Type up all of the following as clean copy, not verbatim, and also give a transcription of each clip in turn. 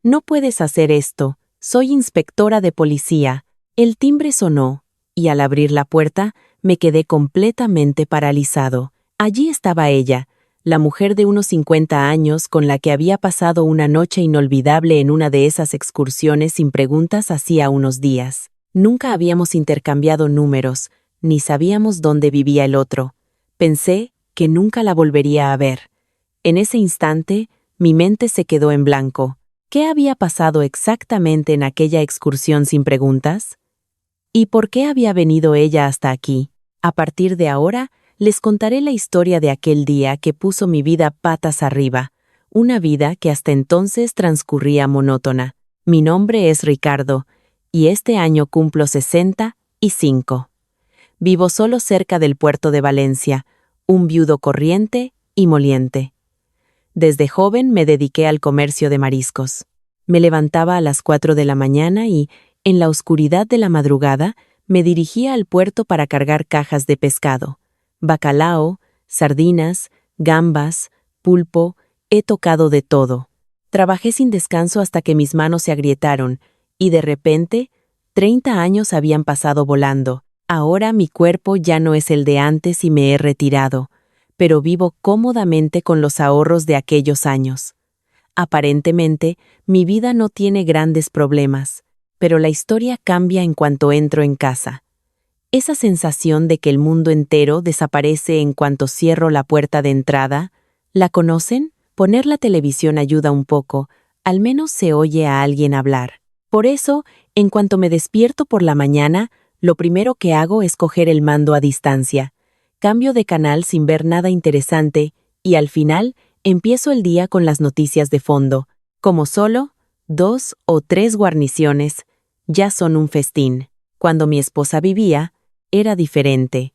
No puedes hacer esto. Soy inspectora de policía. El timbre sonó, y al abrir la puerta, me quedé completamente paralizado. Allí estaba ella, la mujer de unos 50 años con la que había pasado una noche inolvidable en una de esas excursiones sin preguntas hacía unos días. Nunca habíamos intercambiado números, ni sabíamos dónde vivía el otro. Pensé que nunca la volvería a ver. En ese instante, mi mente se quedó en blanco. ¿Qué había pasado exactamente en aquella excursión sin preguntas? ¿Y por qué había venido ella hasta aquí? A partir de ahora, les contaré la historia de aquel día que puso mi vida patas arriba, una vida que hasta entonces transcurría monótona. Mi nombre es Ricardo, y este año cumplo 65. Vivo solo cerca del puerto de Valencia, un viudo corriente y moliente. Desde joven me dediqué al comercio de mariscos. Me levantaba a las 4 de la mañana y, en la oscuridad de la madrugada, me dirigía al puerto para cargar cajas de pescado. Bacalao, sardinas, gambas, pulpo, he tocado de todo. Trabajé sin descanso hasta que mis manos se agrietaron, y de repente, 30 años habían pasado volando. Ahora mi cuerpo ya no es el de antes y me he retirado, pero vivo cómodamente con los ahorros de aquellos años. Aparentemente, mi vida no tiene grandes problemas, pero la historia cambia en cuanto entro en casa. Esa sensación de que el mundo entero desaparece en cuanto cierro la puerta de entrada, ¿la conocen? Poner la televisión ayuda un poco, al menos se oye a alguien hablar. Por eso, en cuanto me despierto por la mañana, lo primero que hago es coger el mando a distancia. Cambio de canal sin ver nada interesante y al final empiezo el día con las noticias de fondo. Como solo 2 o 3 guarniciones ya son un festín. Cuando mi esposa vivía, era diferente.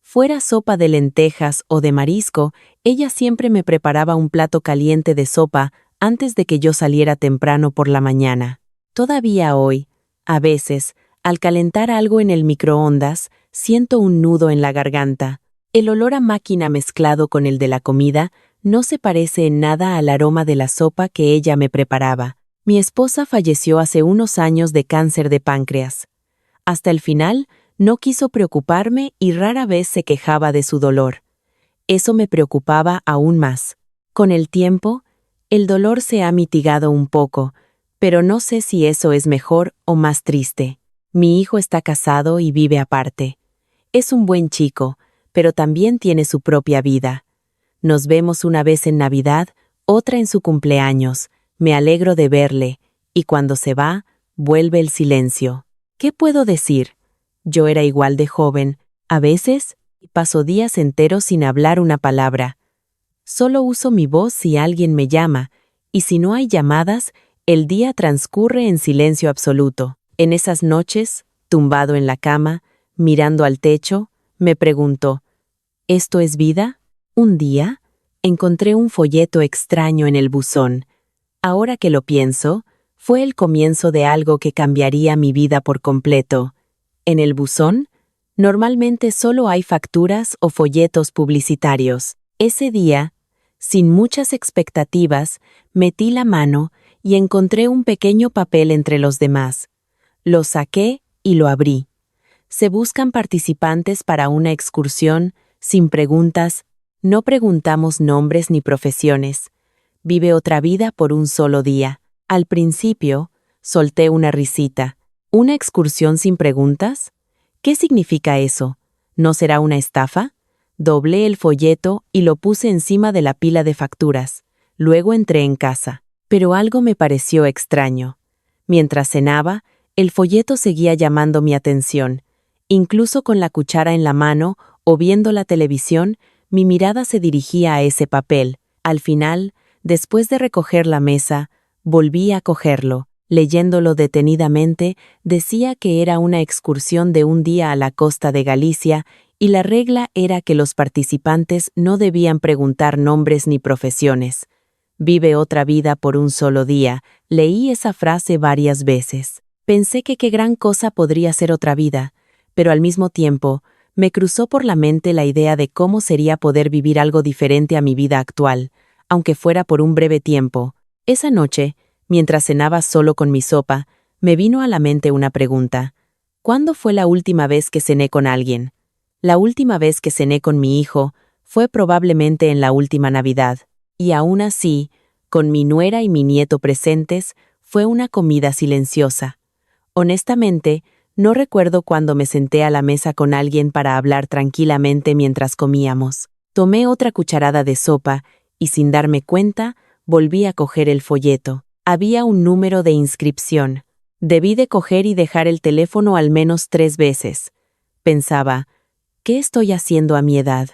Fuera sopa de lentejas o de marisco, ella siempre me preparaba un plato caliente de sopa antes de que yo saliera temprano por la mañana. Todavía hoy, a veces, al calentar algo en el microondas, siento un nudo en la garganta. El olor a máquina mezclado con el de la comida no se parece en nada al aroma de la sopa que ella me preparaba. Mi esposa falleció hace unos años de cáncer de páncreas. Hasta el final, no quiso preocuparme y rara vez se quejaba de su dolor. Eso me preocupaba aún más. Con el tiempo, el dolor se ha mitigado un poco, pero no sé si eso es mejor o más triste. Mi hijo está casado y vive aparte. Es un buen chico, pero también tiene su propia vida. Nos vemos una vez en Navidad, otra en su cumpleaños. Me alegro de verle, y cuando se va, vuelve el silencio. ¿Qué puedo decir? Yo era igual de joven. A veces, paso días enteros sin hablar una palabra. Solo uso mi voz si alguien me llama, y si no hay llamadas, el día transcurre en silencio absoluto. En esas noches, tumbado en la cama, mirando al techo, me pregunto, ¿esto es vida? Un día, encontré un folleto extraño en el buzón. Ahora que lo pienso, fue el comienzo de algo que cambiaría mi vida por completo. En el buzón, normalmente solo hay facturas o folletos publicitarios. Ese día, sin muchas expectativas, metí la mano y encontré un pequeño papel entre los demás. Lo saqué y lo abrí. Se buscan participantes para una excursión, sin preguntas. No preguntamos nombres ni profesiones. Vive otra vida por un solo día. Al principio, solté una risita. ¿Una excursión sin preguntas? ¿Qué significa eso? ¿No será una estafa? Doblé el folleto y lo puse encima de la pila de facturas. Luego entré en casa. Pero algo me pareció extraño. Mientras cenaba, el folleto seguía llamando mi atención. Incluso con la cuchara en la mano o viendo la televisión, mi mirada se dirigía a ese papel. Al final, después de recoger la mesa, volví a cogerlo. Leyéndolo detenidamente, decía que era una excursión de un día a la costa de Galicia y la regla era que los participantes no debían preguntar nombres ni profesiones. Vive otra vida por un solo día. Leí esa frase varias veces. Pensé que qué gran cosa podría ser otra vida, pero al mismo tiempo, me cruzó por la mente la idea de cómo sería poder vivir algo diferente a mi vida actual, aunque fuera por un breve tiempo. Esa noche, Mientras cenaba solo con mi sopa, me vino a la mente una pregunta. ¿Cuándo fue la última vez que cené con alguien? La última vez que cené con mi hijo fue probablemente en la última Navidad, y aún así, con mi nuera y mi nieto presentes, fue una comida silenciosa. Honestamente, no recuerdo cuándo me senté a la mesa con alguien para hablar tranquilamente mientras comíamos. Tomé otra cucharada de sopa y, sin darme cuenta, volví a coger el folleto. Había un número de inscripción. Debí de coger y dejar el teléfono al menos 3 veces. Pensaba, ¿qué estoy haciendo a mi edad?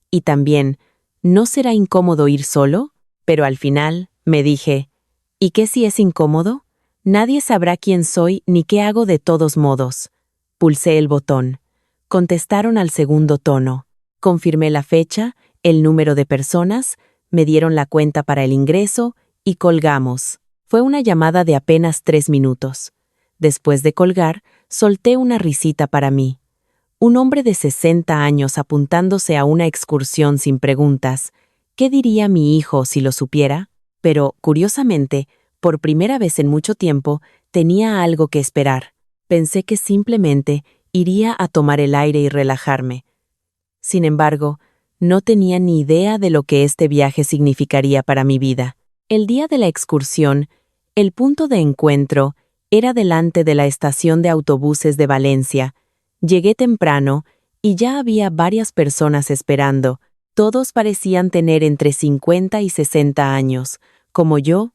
Y también, ¿no será incómodo ir solo? Pero al final, me dije, ¿y qué si es incómodo? Nadie sabrá quién soy ni qué hago de todos modos. Pulsé el botón. Contestaron al segundo tono. Confirmé la fecha, el número de personas, me dieron la cuenta para el ingreso y colgamos. Fue una llamada de apenas 3 minutos. Después de colgar, solté una risita para mí. Un hombre de 60 años apuntándose a una excursión sin preguntas. ¿Qué diría mi hijo si lo supiera? Pero, curiosamente, por primera vez en mucho tiempo, tenía algo que esperar. Pensé que simplemente iría a tomar el aire y relajarme. Sin embargo, no tenía ni idea de lo que este viaje significaría para mi vida. El día de la excursión, el punto de encuentro era delante de la estación de autobuses de Valencia. Llegué temprano y ya había varias personas esperando. Todos parecían tener entre 50 y 60 años, como yo.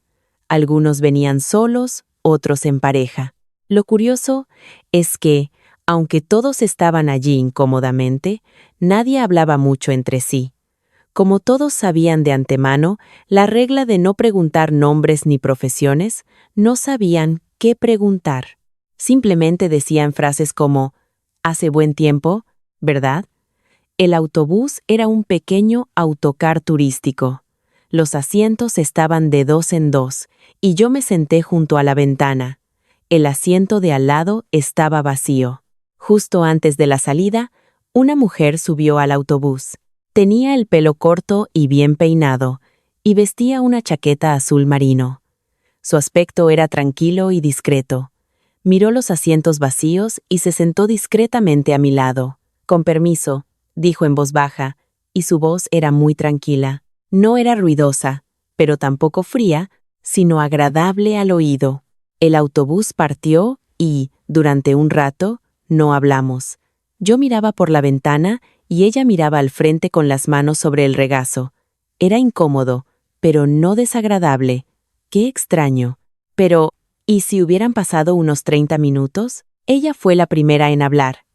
Algunos venían solos, otros en pareja. Lo curioso es que, aunque todos estaban allí incómodamente, nadie hablaba mucho entre sí. Como todos sabían de antemano la regla de no preguntar nombres ni profesiones, no sabían qué preguntar. Simplemente decían frases como, «Hace buen tiempo, ¿verdad?». El autobús era un pequeño autocar turístico. Los asientos estaban de 2 en 2, y yo me senté junto a la ventana. El asiento de al lado estaba vacío. Justo antes de la salida, una mujer subió al autobús. Tenía el pelo corto y bien peinado, y vestía una chaqueta azul marino. Su aspecto era tranquilo y discreto. Miró los asientos vacíos y se sentó discretamente a mi lado. «Con permiso», dijo en voz baja, y su voz era muy tranquila. No era ruidosa, pero tampoco fría, sino agradable al oído. El autobús partió y, durante un rato, no hablamos. Yo miraba por la ventana y ella miraba al frente con las manos sobre el regazo. Era incómodo, pero no desagradable. Qué extraño. Pero, ¿y si hubieran pasado unos 30 minutos? Ella fue la primera en hablar.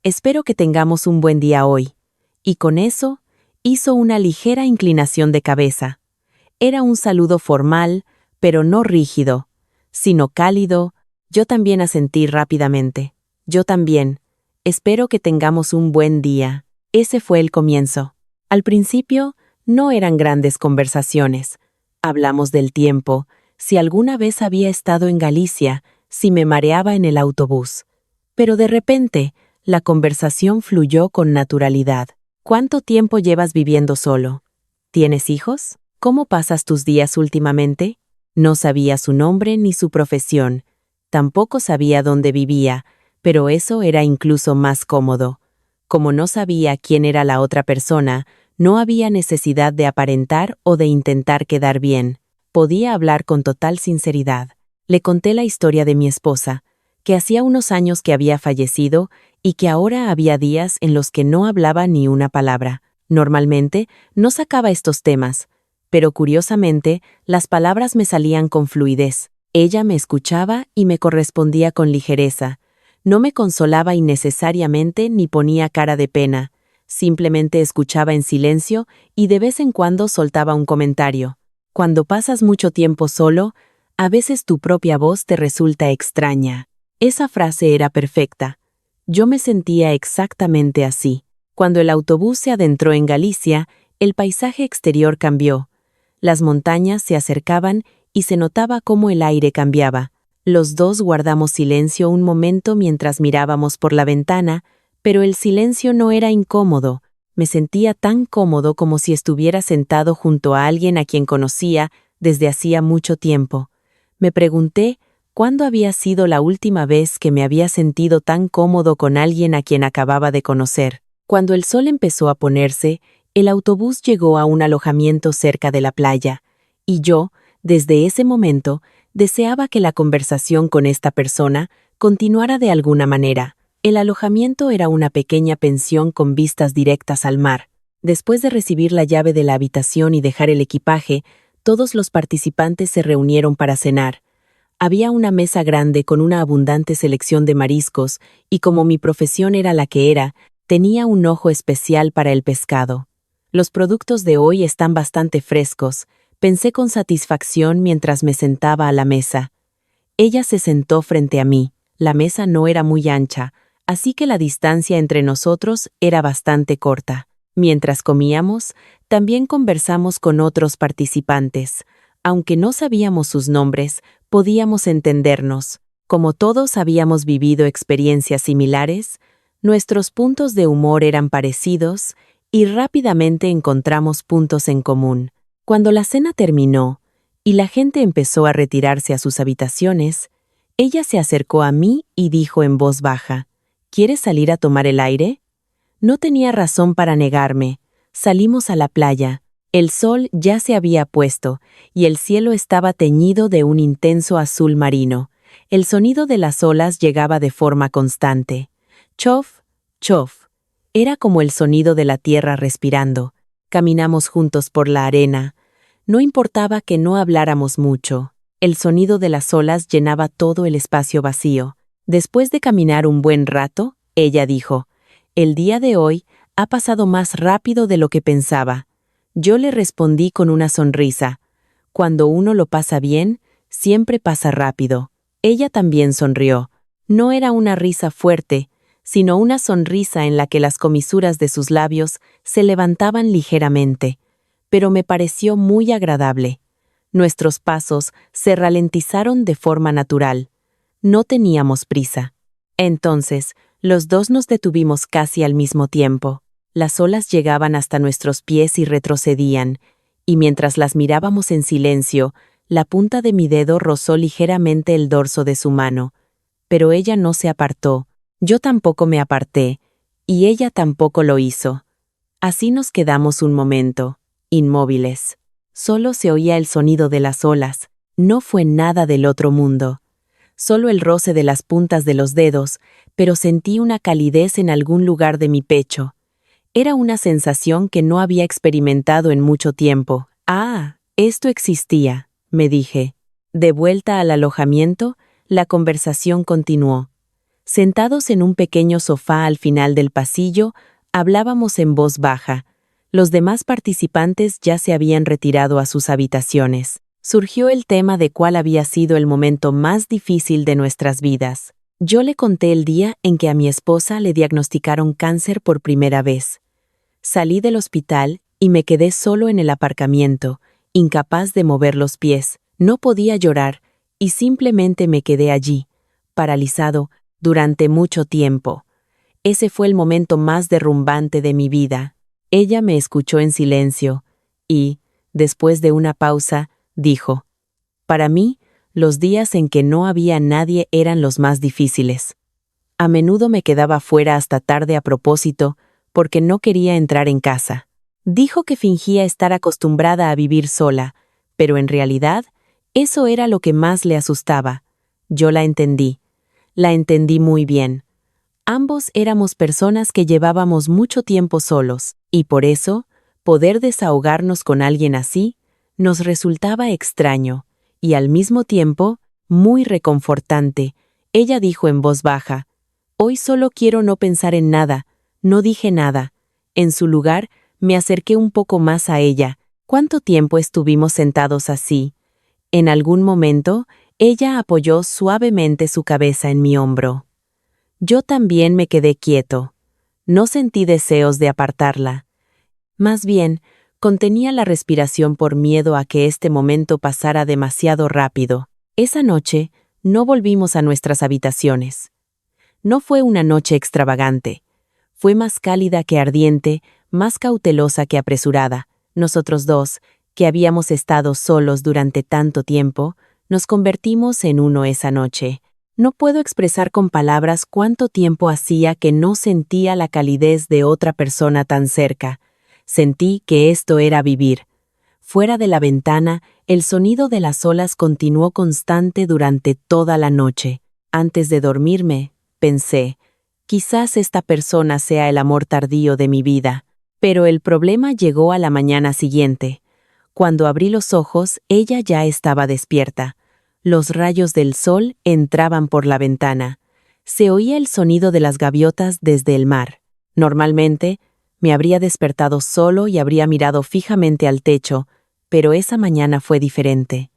«Espero que tengamos un buen día hoy». Y con eso, hizo una ligera inclinación de cabeza. Era un saludo formal, pero no rígido, sino cálido. Yo también asentí rápidamente. «Yo también. Espero que tengamos un buen día». Ese fue el comienzo. Al principio, no eran grandes conversaciones. Hablamos del tiempo, si alguna vez había estado en Galicia, si me mareaba en el autobús. Pero de repente, la conversación fluyó con naturalidad. «¿Cuánto tiempo llevas viviendo solo? ¿Tienes hijos? ¿Cómo pasas tus días últimamente?». No sabía su nombre ni su profesión. Tampoco sabía dónde vivía, pero eso era incluso más cómodo. Como no sabía quién era la otra persona, no había necesidad de aparentar o de intentar quedar bien. Podía hablar con total sinceridad. Le conté la historia de mi esposa, que hacía unos años que había fallecido y que ahora había días en los que no hablaba ni una palabra. Normalmente, no sacaba estos temas, pero curiosamente, las palabras me salían con fluidez. Ella me escuchaba y me correspondía con ligereza. No me consolaba innecesariamente ni ponía cara de pena. Simplemente escuchaba en silencio y de vez en cuando soltaba un comentario. Cuando pasas mucho tiempo solo, a veces tu propia voz te resulta extraña. Esa frase era perfecta. Yo me sentía exactamente así. Cuando el autobús se adentró en Galicia, el paisaje exterior cambió. Las montañas se acercaban y se notaba cómo el aire cambiaba. Los dos guardamos silencio un momento mientras mirábamos por la ventana, pero el silencio no era incómodo. Me sentía tan cómodo como si estuviera sentado junto a alguien a quien conocía desde hacía mucho tiempo. Me pregunté cuándo había sido la última vez que me había sentido tan cómodo con alguien a quien acababa de conocer. Cuando el sol empezó a ponerse, el autobús llegó a un alojamiento cerca de la playa, y yo, desde ese momento, deseaba que la conversación con esta persona continuara de alguna manera. El alojamiento era una pequeña pensión con vistas directas al mar. Después de recibir la llave de la habitación y dejar el equipaje, todos los participantes se reunieron para cenar. Había una mesa grande con una abundante selección de mariscos, y como mi profesión era la que era, tenía un ojo especial para el pescado. Los productos de hoy están bastante frescos, pensé con satisfacción mientras me sentaba a la mesa. Ella se sentó frente a mí. La mesa no era muy ancha, así que la distancia entre nosotros era bastante corta. Mientras comíamos, también conversamos con otros participantes. Aunque no sabíamos sus nombres, podíamos entendernos. Como todos habíamos vivido experiencias similares, nuestros puntos de humor eran parecidos y rápidamente encontramos puntos en común. Cuando la cena terminó y la gente empezó a retirarse a sus habitaciones, ella se acercó a mí y dijo en voz baja, ¿quieres salir a tomar el aire? No tenía razón para negarme. Salimos a la playa. El sol ya se había puesto y el cielo estaba teñido de un intenso azul marino. El sonido de las olas llegaba de forma constante. Chof, chof. Era como el sonido de la tierra respirando. Caminamos juntos por la arena. No importaba que no habláramos mucho. El sonido de las olas llenaba todo el espacio vacío. Después de caminar un buen rato, ella dijo, «El día de hoy ha pasado más rápido de lo que pensaba». Yo le respondí con una sonrisa. Cuando uno lo pasa bien, siempre pasa rápido. Ella también sonrió. No era una risa fuerte, sino una sonrisa en la que las comisuras de sus labios se levantaban ligeramente. Pero me pareció muy agradable. Nuestros pasos se ralentizaron de forma natural. No teníamos prisa. Entonces, los dos nos detuvimos casi al mismo tiempo. Las olas llegaban hasta nuestros pies y retrocedían, y mientras las mirábamos en silencio, la punta de mi dedo rozó ligeramente el dorso de su mano. Pero ella no se apartó, yo tampoco me aparté, y ella tampoco lo hizo. Así nos quedamos un momento, inmóviles. Solo se oía el sonido de las olas, no fue nada del otro mundo. Solo el roce de las puntas de los dedos, pero sentí una calidez en algún lugar de mi pecho. Era una sensación que no había experimentado en mucho tiempo. «Ah, esto existía», me dije. De vuelta al alojamiento, la conversación continuó. Sentados en un pequeño sofá al final del pasillo, hablábamos en voz baja. Los demás participantes ya se habían retirado a sus habitaciones. Surgió el tema de cuál había sido el momento más difícil de nuestras vidas. Yo le conté el día en que a mi esposa le diagnosticaron cáncer por primera vez. Salí del hospital y me quedé solo en el aparcamiento, incapaz de mover los pies. No podía llorar y simplemente me quedé allí, paralizado, durante mucho tiempo. Ese fue el momento más derrumbante de mi vida. Ella me escuchó en silencio y, después de una pausa, dijo, «Para mí, los días en que no había nadie eran los más difíciles. A menudo me quedaba fuera hasta tarde a propósito porque no quería entrar en casa». Dijo que fingía estar acostumbrada a vivir sola, pero en realidad, eso era lo que más le asustaba. Yo la entendí. La entendí muy bien. Ambos éramos personas que llevábamos mucho tiempo solos, y por eso, poder desahogarnos con alguien así, nos resultaba extraño, y al mismo tiempo, muy reconfortante. Ella dijo en voz baja, «Hoy solo quiero no pensar en nada». No dije nada. En su lugar, me acerqué un poco más a ella. ¿Cuánto tiempo estuvimos sentados así? En algún momento, ella apoyó suavemente su cabeza en mi hombro. Yo también me quedé quieto. No sentí deseos de apartarla. Más bien, contenía la respiración por miedo a que este momento pasara demasiado rápido. Esa noche, no volvimos a nuestras habitaciones. No fue una noche extravagante. Fue más cálida que ardiente, más cautelosa que apresurada. Nosotros dos, que habíamos estado solos durante tanto tiempo, Nos convertimos en uno esa noche. No puedo expresar con palabras cuánto tiempo hacía que no sentía la calidez de otra persona tan cerca. Sentí que esto era vivir. Fuera de la ventana, el sonido de las olas continuó constante durante toda la noche. Antes de dormirme, pensé, quizás esta persona sea el amor tardío de mi vida. Pero el problema llegó a la mañana siguiente. Cuando abrí los ojos, ella ya estaba despierta. Los rayos del sol entraban por la ventana. Se oía el sonido de las gaviotas desde el mar. Normalmente, me habría despertado solo y habría mirado fijamente al techo, pero esa mañana fue diferente.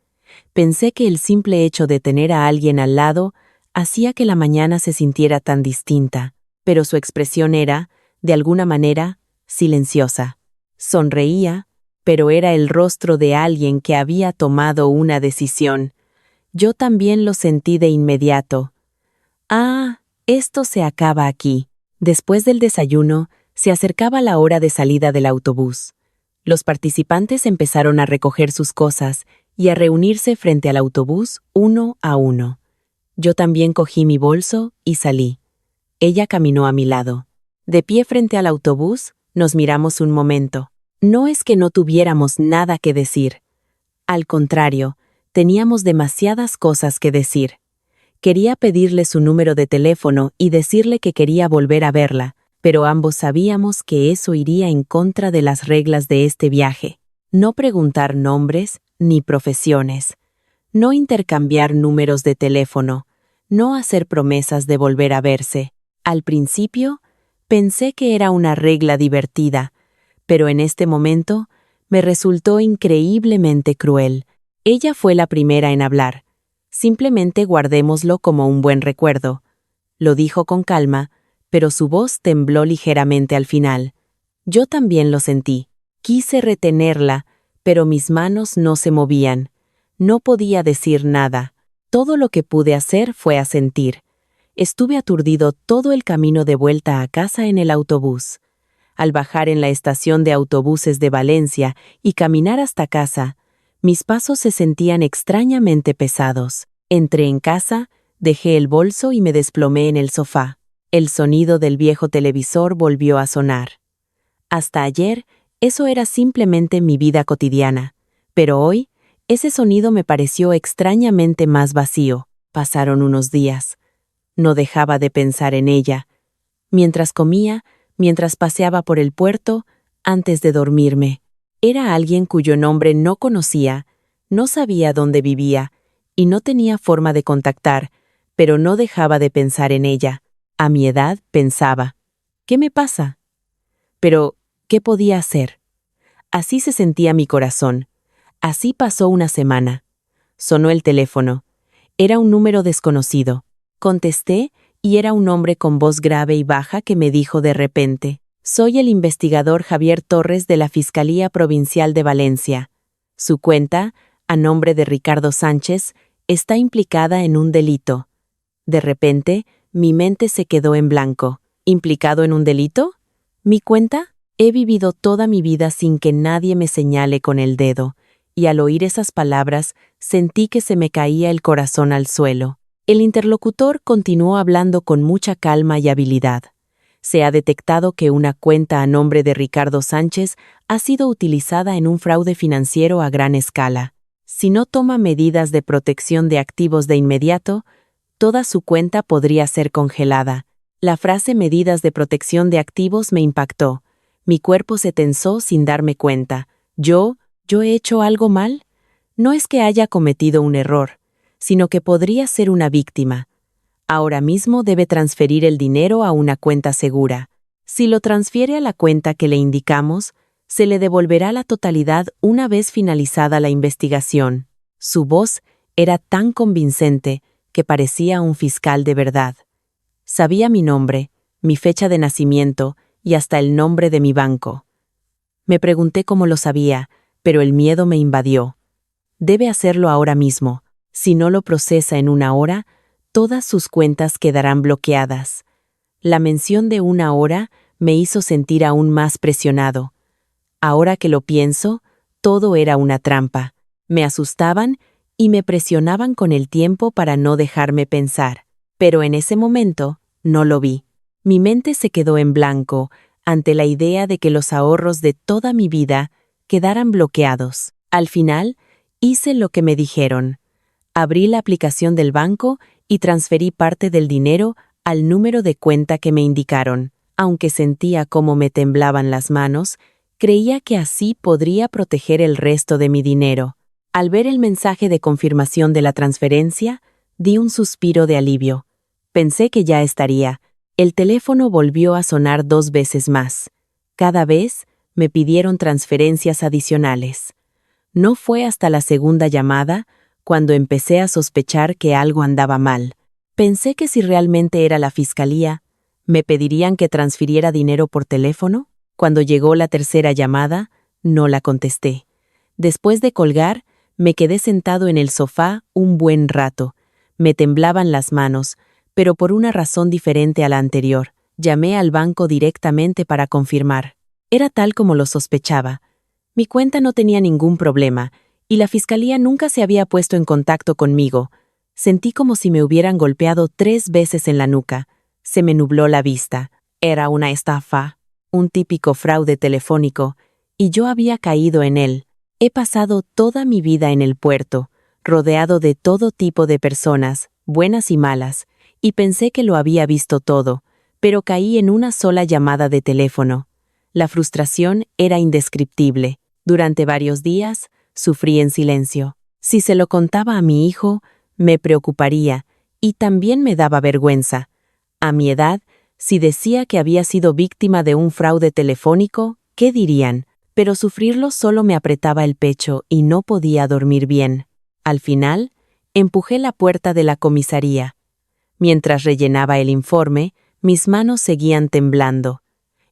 Pensé que el simple hecho de tener a alguien al lado hacía que la mañana se sintiera tan distinta, pero su expresión era, de alguna manera, silenciosa. Sonreía, pero era el rostro de alguien que había tomado una decisión. Yo también lo sentí de inmediato. Ah, esto se acaba aquí. Después del desayuno, se acercaba la hora de salida del autobús. Los participantes empezaron a recoger sus cosas y a reunirse frente al autobús uno a uno. Yo también cogí mi bolso y salí. Ella caminó a mi lado. De pie frente al autobús, nos miramos un momento. No es que no tuviéramos nada que decir. Al contrario, teníamos demasiadas cosas que decir. Quería pedirle su número de teléfono y decirle que quería volver a verla, pero ambos sabíamos que eso iría en contra de las reglas de este viaje. No preguntar nombres ni profesiones. No intercambiar números de teléfono. No hacer promesas de volver a verse. Al principio, pensé que era una regla divertida, pero en este momento me resultó increíblemente cruel. Ella fue la primera en hablar. Simplemente guardémoslo como un buen recuerdo. Lo dijo con calma, pero su voz tembló ligeramente al final. Yo también lo sentí. Quise retenerla, pero mis manos no se movían. No podía decir nada. Todo lo que pude hacer fue asentir. Estuve aturdido todo el camino de vuelta a casa en el autobús. Al bajar en la estación de autobuses de Valencia y caminar hasta casa, mis pasos se sentían extrañamente pesados. Entré en casa, dejé el bolso y me desplomé en el sofá. El sonido del viejo televisor volvió a sonar. Hasta ayer, eso era simplemente mi vida cotidiana, pero hoy, ese sonido me pareció extrañamente más vacío. Pasaron unos días. No dejaba de pensar en ella. Mientras comía, mientras paseaba por el puerto, antes de dormirme. Era alguien cuyo nombre no conocía, no sabía dónde vivía, y no tenía forma de contactar, pero no dejaba de pensar en ella. A mi edad pensaba, ¿qué me pasa? Pero, ¿qué podía hacer? Así se sentía mi corazón. Así pasó una semana. Sonó el teléfono. Era un número desconocido. Contesté y era un hombre con voz grave y baja que me dijo de repente, «Soy el investigador Javier Torres de la Fiscalía Provincial de Valencia. Su cuenta, a nombre de Ricardo Sánchez, está implicada en un delito». De repente, mi mente se quedó en blanco. ¿Implicado en un delito? ¿Mi cuenta? He vivido toda mi vida sin que nadie me señale con el dedo, y al oír esas palabras sentí que se me caía el corazón al suelo. El interlocutor continuó hablando con mucha calma y habilidad. Se ha detectado que una cuenta a nombre de Ricardo Sánchez ha sido utilizada en un fraude financiero a gran escala. Si no toma medidas de protección de activos de inmediato, toda su cuenta podría ser congelada. La frase medidas de protección de activos me impactó. Mi cuerpo se tensó sin darme cuenta. ¿Yo he hecho algo mal? No es que haya cometido un error, sino que podría ser una víctima. Ahora mismo debe transferir el dinero a una cuenta segura. Si lo transfiere a la cuenta que le indicamos, se le devolverá la totalidad una vez finalizada la investigación. Su voz era tan convincente que parecía un fiscal de verdad. Sabía mi nombre, mi fecha de nacimiento y hasta el nombre de mi banco. Me pregunté cómo lo sabía, pero el miedo me invadió. Debe hacerlo ahora mismo. Si no lo procesa en una hora, todas sus cuentas quedarán bloqueadas. La mención de una hora me hizo sentir aún más presionado. Ahora que lo pienso, todo era una trampa. Me asustaban y me presionaban con el tiempo para no dejarme pensar. Pero en ese momento, no lo vi. Mi mente se quedó en blanco ante la idea de que los ahorros de toda mi vida quedaran bloqueados. Al final, hice lo que me dijeron. Abrí la aplicación del banco y transferí parte del dinero al número de cuenta que me indicaron. Aunque sentía cómo me temblaban las manos, creía que así podría proteger el resto de mi dinero. Al ver el mensaje de confirmación de la transferencia, di un suspiro de alivio. Pensé que ya estaría. El teléfono volvió a sonar 2 veces más. Cada vez me pidieron transferencias adicionales. No fue hasta la segunda llamada cuando empecé a sospechar que algo andaba mal. Pensé que si realmente era la fiscalía, ¿me pedirían que transfiriera dinero por teléfono? Cuando llegó la tercera llamada, no la contesté. Después de colgar, me quedé sentado en el sofá un buen rato. Me temblaban las manos, pero por una razón diferente a la anterior. Llamé al banco directamente para confirmar. Era tal como lo sospechaba. Mi cuenta no tenía ningún problema, y la fiscalía nunca se había puesto en contacto conmigo. Sentí como si me hubieran golpeado 3 veces en la nuca. Se me nubló la vista. Era una estafa, un típico fraude telefónico, y yo había caído en él. He pasado toda mi vida en el puerto, rodeado de todo tipo de personas, buenas y malas, y pensé que lo había visto todo, pero caí en una sola llamada de teléfono. La frustración era indescriptible. Durante varios días, sufrí en silencio. Si se lo contaba a mi hijo, me preocuparía, y también me daba vergüenza. A mi edad, si decía que había sido víctima de un fraude telefónico, ¿qué dirían? Pero sufrirlo solo me apretaba el pecho y no podía dormir bien. Al final, empujé la puerta de la comisaría. Mientras rellenaba el informe, mis manos seguían temblando.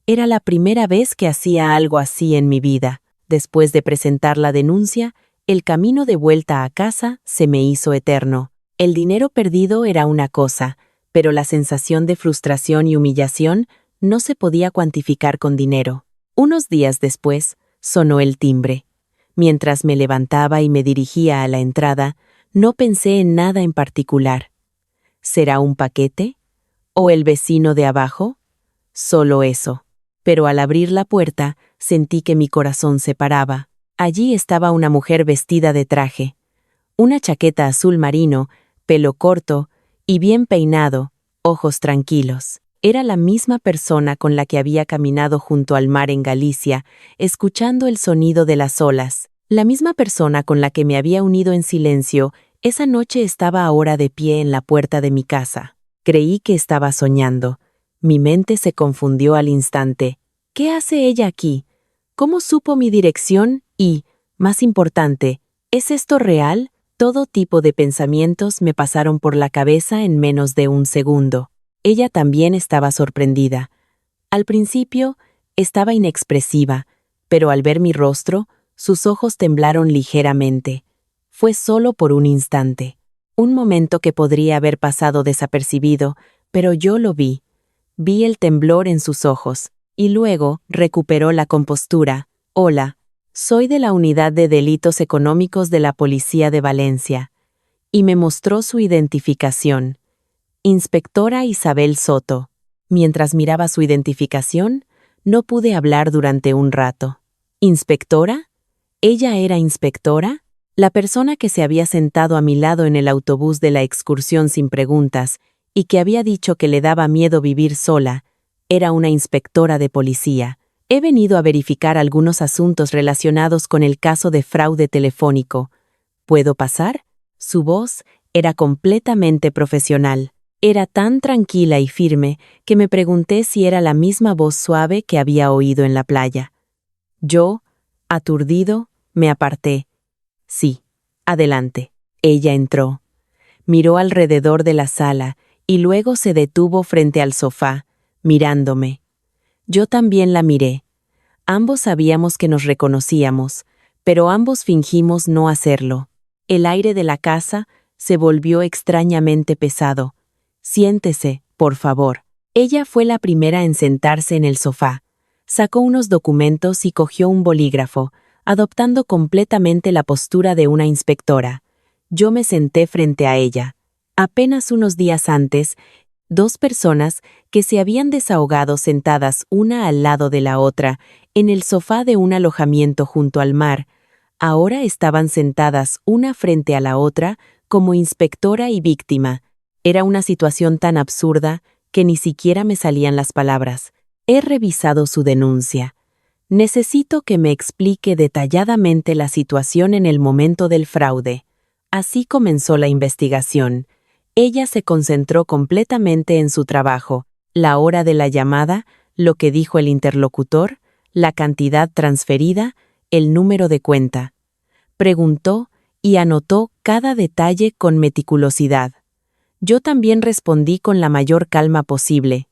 Era la primera vez que hacía algo así en mi vida. Después de presentar la denuncia, el camino de vuelta a casa se me hizo eterno. El dinero perdido era una cosa, pero la sensación de frustración y humillación no se podía cuantificar con dinero. Unos días después, sonó el timbre. Mientras me levantaba y me dirigía a la entrada, no pensé en nada en particular. ¿Será un paquete? ¿O el vecino de abajo? Solo eso. Pero al abrir la puerta, sentí que mi corazón se paraba. Allí estaba una mujer vestida de traje. Una chaqueta azul marino, pelo corto y bien peinado, ojos tranquilos. Era la misma persona con la que había caminado junto al mar en Galicia, escuchando el sonido de las olas. La misma persona con la que me había unido en silencio, esa noche estaba ahora de pie en la puerta de mi casa. Creí que estaba soñando. Mi mente se confundió al instante. ¿Qué hace ella aquí? ¿Cómo supo mi dirección? Y, más importante, ¿es esto real? Todo tipo de pensamientos me pasaron por la cabeza en menos de un segundo. Ella también estaba sorprendida. Al principio, estaba inexpresiva, pero al ver mi rostro, sus ojos temblaron ligeramente. Fue solo por un instante. Un momento que podría haber pasado desapercibido, pero yo lo vi. Vi el temblor en sus ojos, y luego recuperó la compostura. Hola, soy de la Unidad de Delitos Económicos de la Policía de Valencia. Y me mostró su identificación. Inspectora Isabel Soto. Mientras miraba su identificación, no pude hablar durante un rato. ¿Inspectora? ¿Ella era inspectora? La persona que se había sentado a mi lado en el autobús de la excursión sin preguntas y que había dicho que le daba miedo vivir sola, era una inspectora de policía. He venido a verificar algunos asuntos relacionados con el caso de fraude telefónico. ¿Puedo pasar? Su voz era completamente profesional. Era tan tranquila y firme que me pregunté si era la misma voz suave que había oído en la playa. Yo, aturdido, me aparté. Sí, adelante. Ella entró. Miró alrededor de la sala y luego se detuvo frente al sofá, mirándome. Yo también la miré. Ambos sabíamos que nos reconocíamos, pero ambos fingimos no hacerlo. El aire de la casa se volvió extrañamente pesado. Siéntese, por favor. Ella fue la primera en sentarse en el sofá. Sacó unos documentos y cogió un bolígrafo, adoptando completamente la postura de una inspectora. Yo me senté frente a ella. Apenas unos días antes, dos personas que se habían desahogado sentadas una al lado de la otra en el sofá de un alojamiento junto al mar, ahora estaban sentadas una frente a la otra como inspectora y víctima. Era una situación tan absurda que ni siquiera me salían las palabras. He revisado su denuncia. Necesito que me explique detalladamente la situación en el momento del fraude. Así comenzó la investigación. Ella se concentró completamente en su trabajo, la hora de la llamada, lo que dijo el interlocutor, la cantidad transferida, el número de cuenta. Preguntó y anotó cada detalle con meticulosidad. Yo también respondí con la mayor calma posible.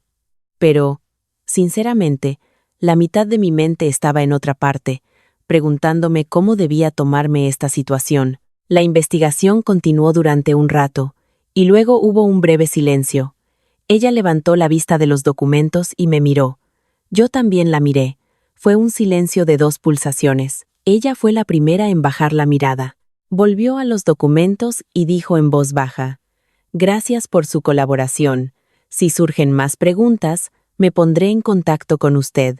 Pero, sinceramente, la mitad de mi mente estaba en otra parte, preguntándome cómo debía tomarme esta situación. La investigación continuó durante un rato, y luego hubo un breve silencio. Ella levantó la vista de los documentos y me miró. Yo también la miré. Fue un silencio de 2 pulsaciones. Ella fue la primera en bajar la mirada. Volvió a los documentos y dijo en voz baja: «Gracias por su colaboración. Si surgen más preguntas, me pondré en contacto con usted».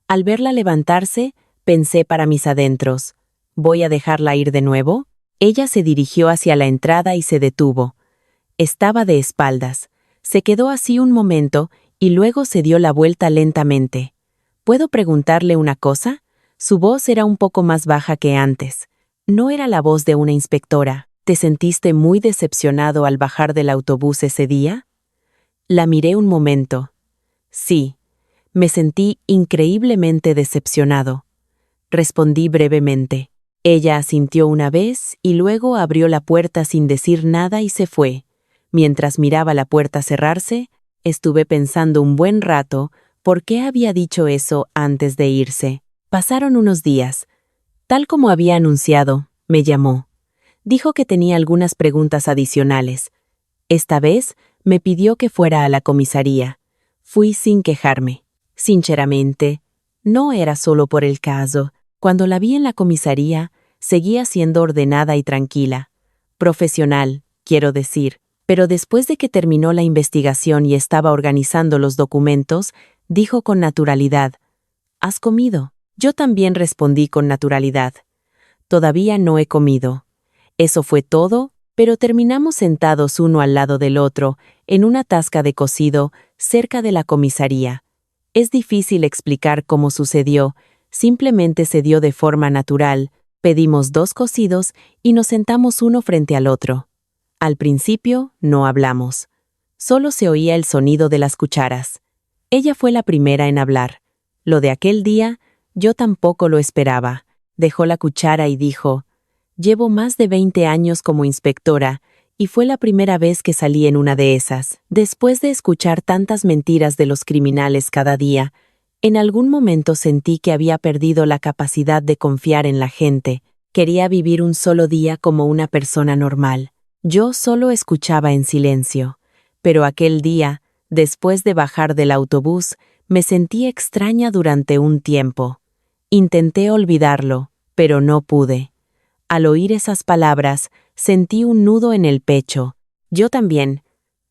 Al verla levantarse, pensé para mis adentros: ¿voy a dejarla ir de nuevo? Ella se dirigió hacia la entrada y se detuvo. Estaba de espaldas. Se quedó así un momento y luego se dio la vuelta lentamente. ¿Puedo preguntarle una cosa? Su voz era un poco más baja que antes. No era la voz de una inspectora. ¿Te sentiste muy decepcionado al bajar del autobús ese día? La miré un momento. Sí, me sentí increíblemente decepcionado. Respondí brevemente. Ella asintió una vez y luego abrió la puerta sin decir nada y se fue. Mientras miraba la puerta cerrarse, estuve pensando un buen rato por qué había dicho eso antes de irse. Pasaron unos días. Tal como había anunciado, me llamó. Dijo que tenía algunas preguntas adicionales. Esta vez me pidió que fuera a la comisaría. Fui sin quejarme. Sinceramente, no era solo por el caso. Cuando la vi en la comisaría, seguía siendo ordenada y tranquila. Profesional, quiero decir. Pero después de que terminó la investigación y estaba organizando los documentos, dijo con naturalidad: «¿Has comido?». Yo también respondí con naturalidad: «Todavía no he comido». Eso fue todo, pero terminamos sentados uno al lado del otro, en una tasca de cocido, cerca de la comisaría. Es difícil explicar cómo sucedió, simplemente se dio de forma natural. Pedimos 2 cocidos y nos sentamos uno frente al otro. Al principio no hablamos. Solo se oía el sonido de las cucharas. Ella fue la primera en hablar. Lo de aquel día, yo tampoco lo esperaba. Dejó la cuchara y dijo: «Llevo más de 20 años como inspectora, y fue la primera vez que salí en una de esas. Después de escuchar tantas mentiras de los criminales cada día, en algún momento sentí que había perdido la capacidad de confiar en la gente. Quería vivir un solo día como una persona normal». Yo solo escuchaba en silencio. Pero aquel día, después de bajar del autobús, me sentí extraña durante un tiempo. Intenté olvidarlo, pero no pude. Al oír esas palabras, sentí un nudo en el pecho. Yo también.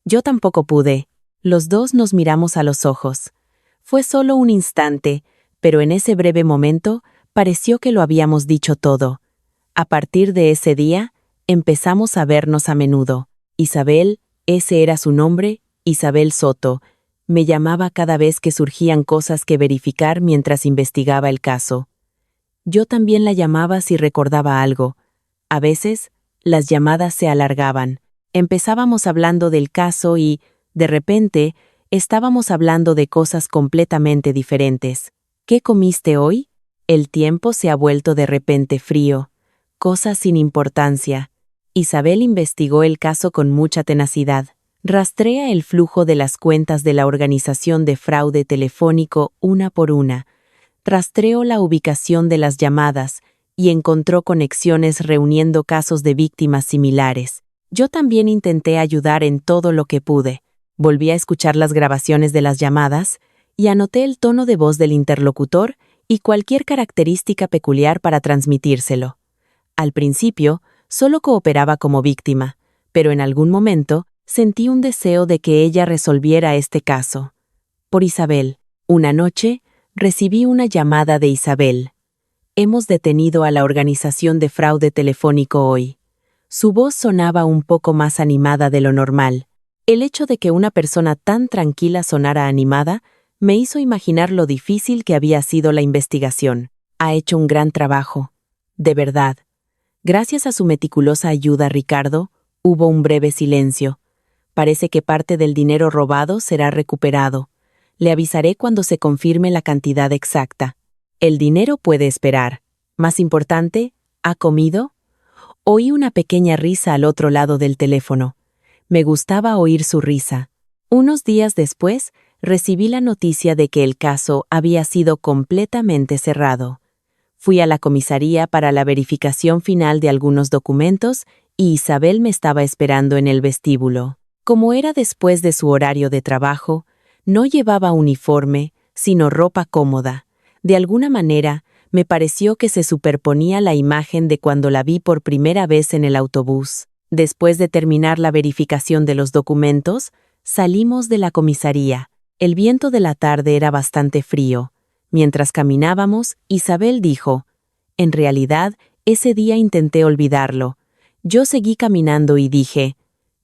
Yo tampoco pude. Los dos nos miramos a los ojos. Fue solo un instante, pero en ese breve momento pareció que lo habíamos dicho todo. A partir de ese día, empezamos a vernos a menudo. Isabel, ese era su nombre, Isabel Soto, me llamaba cada vez que surgían cosas que verificar mientras investigaba el caso. Yo también la llamaba si recordaba algo. A veces, las llamadas se alargaban. Empezábamos hablando del caso y, de repente, estábamos hablando de cosas completamente diferentes. ¿Qué comiste hoy? El tiempo se ha vuelto de repente frío. Cosas sin importancia. Isabel investigó el caso con mucha tenacidad. Rastrea el flujo de las cuentas de la organización de fraude telefónico una por una. Rastreó la ubicación de las llamadas y encontró conexiones reuniendo casos de víctimas similares. Yo también intenté ayudar en todo lo que pude. Volví a escuchar las grabaciones de las llamadas y anoté el tono de voz del interlocutor y cualquier característica peculiar para transmitírselo. Al principio, solo cooperaba como víctima, pero en algún momento sentí un deseo de que ella resolviera este caso. Por Isabel. Una noche, recibí una llamada de Isabel. Hemos detenido a la organización de fraude telefónico hoy. Su voz sonaba un poco más animada de lo normal. El hecho de que una persona tan tranquila sonara animada me hizo imaginar lo difícil que había sido la investigación. Ha hecho un gran trabajo. De verdad. Gracias a su meticulosa ayuda, Ricardo, hubo un breve silencio. Parece que parte del dinero robado será recuperado. Le avisaré cuando se confirme la cantidad exacta. El dinero puede esperar. Más importante, ¿ha comido? Oí una pequeña risa al otro lado del teléfono. Me gustaba oír su risa. Unos días después, recibí la noticia de que el caso había sido completamente cerrado. Fui a la comisaría para la verificación final de algunos documentos y Isabel me estaba esperando en el vestíbulo. Como era después de su horario de trabajo, no llevaba uniforme, sino ropa cómoda. De alguna manera, me pareció que se superponía la imagen de cuando la vi por primera vez en el autobús. Después de terminar la verificación de los documentos, salimos de la comisaría. El viento de la tarde era bastante frío. Mientras caminábamos, Isabel dijo: «En realidad, ese día intenté olvidarlo. Yo seguí caminando y dije,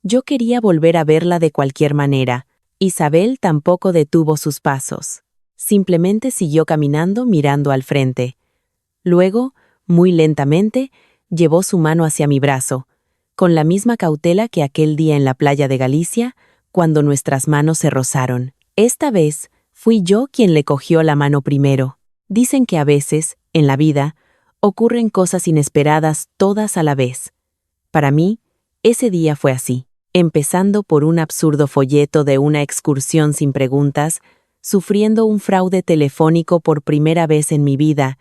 yo quería volver a verla de cualquier manera». Isabel tampoco detuvo sus pasos. Simplemente siguió caminando mirando al frente. Luego, muy lentamente, llevó su mano hacia mi brazo, con la misma cautela que aquel día en la playa de Galicia, cuando nuestras manos se rozaron. Esta vez, fui yo quien le cogió la mano primero. Dicen que a veces, en la vida, ocurren cosas inesperadas todas a la vez. Para mí, ese día fue así. Empezando por un absurdo folleto de una excursión sin preguntas, sufriendo un fraude telefónico por primera vez en mi vida,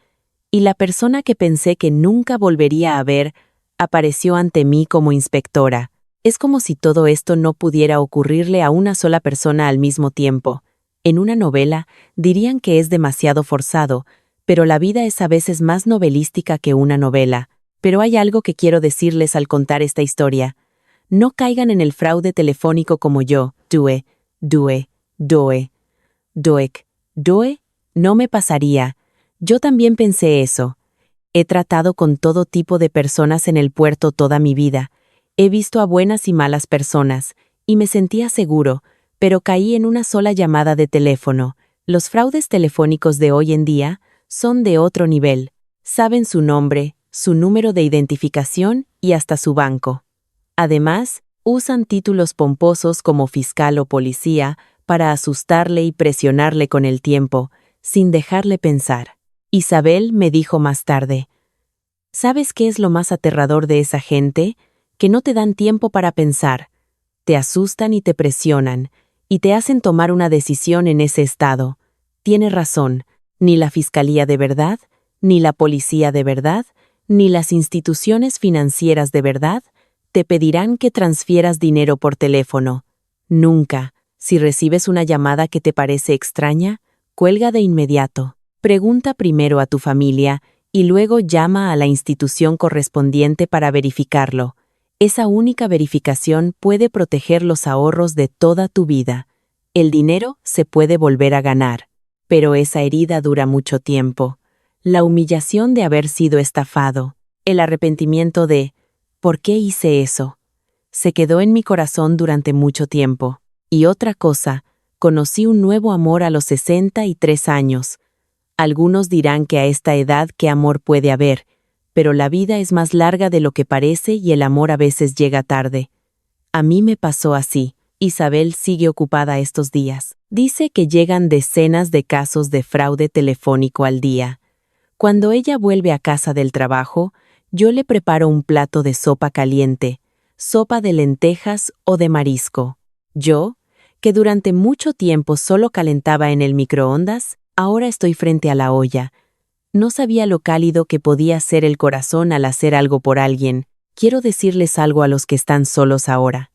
y la persona que pensé que nunca volvería a ver apareció ante mí como inspectora. Es como si todo esto no pudiera ocurrirle a una sola persona al mismo tiempo. En una novela dirían que es demasiado forzado, pero la vida es a veces más novelística que una novela. Pero hay algo que quiero decirles al contar esta historia. No caigan en el fraude telefónico como yo. Doe, no me pasaría. Yo también pensé eso. He tratado con todo tipo de personas en el puerto toda mi vida. He visto a buenas y malas personas, y me sentía seguro, pero caí en una sola llamada de teléfono. Los fraudes telefónicos de hoy en día son de otro nivel. Saben su nombre, su número de identificación y hasta su banco. Además, usan títulos pomposos como fiscal o policía para asustarle y presionarle con el tiempo, sin dejarle pensar. Isabel me dijo más tarde: ¿sabes qué es lo más aterrador de esa gente? Que no te dan tiempo para pensar. Te asustan y te presionan, y te hacen tomar una decisión en ese estado. Tiene razón, ni la fiscalía de verdad, ni la policía de verdad, ni las instituciones financieras de verdad te pedirán que transfieras dinero por teléfono. Nunca. Si recibes una llamada que te parece extraña, cuelga de inmediato. Pregunta primero a tu familia y luego llama a la institución correspondiente para verificarlo. Esa única verificación puede proteger los ahorros de toda tu vida. El dinero se puede volver a ganar, pero esa herida dura mucho tiempo. La humillación de haber sido estafado, el arrepentimiento de ¿por qué hice eso? Se quedó en mi corazón durante mucho tiempo. Y otra cosa, conocí un nuevo amor a los 63 años. Algunos dirán que a esta edad qué amor puede haber, pero la vida es más larga de lo que parece y el amor a veces llega tarde. A mí me pasó así. Isabel sigue ocupada estos días. Dice que llegan decenas de casos de fraude telefónico al día. Cuando ella vuelve a casa del trabajo, yo le preparo un plato de sopa caliente, sopa de lentejas o de marisco. Yo, que durante mucho tiempo solo calentaba en el microondas, ahora estoy frente a la olla. No sabía lo cálido que podía ser el corazón al hacer algo por alguien. Quiero decirles algo a los que están solos ahora.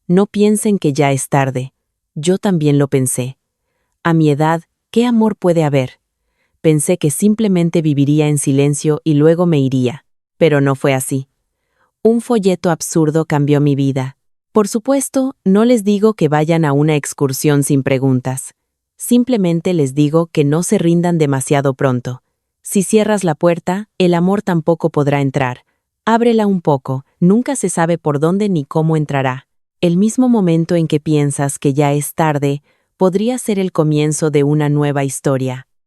No piensen que ya es tarde. Yo también lo pensé. A mi edad, ¿qué amor puede haber? Pensé que simplemente viviría en silencio y luego me iría. Pero no fue así. Un folleto absurdo cambió mi vida. Por supuesto, no les digo que vayan a una excursión sin preguntas. Simplemente les digo que no se rindan demasiado pronto. Si cierras la puerta, el amor tampoco podrá entrar. Ábrela un poco, nunca se sabe por dónde ni cómo entrará. El mismo momento en que piensas que ya es tarde, podría ser el comienzo de una nueva historia.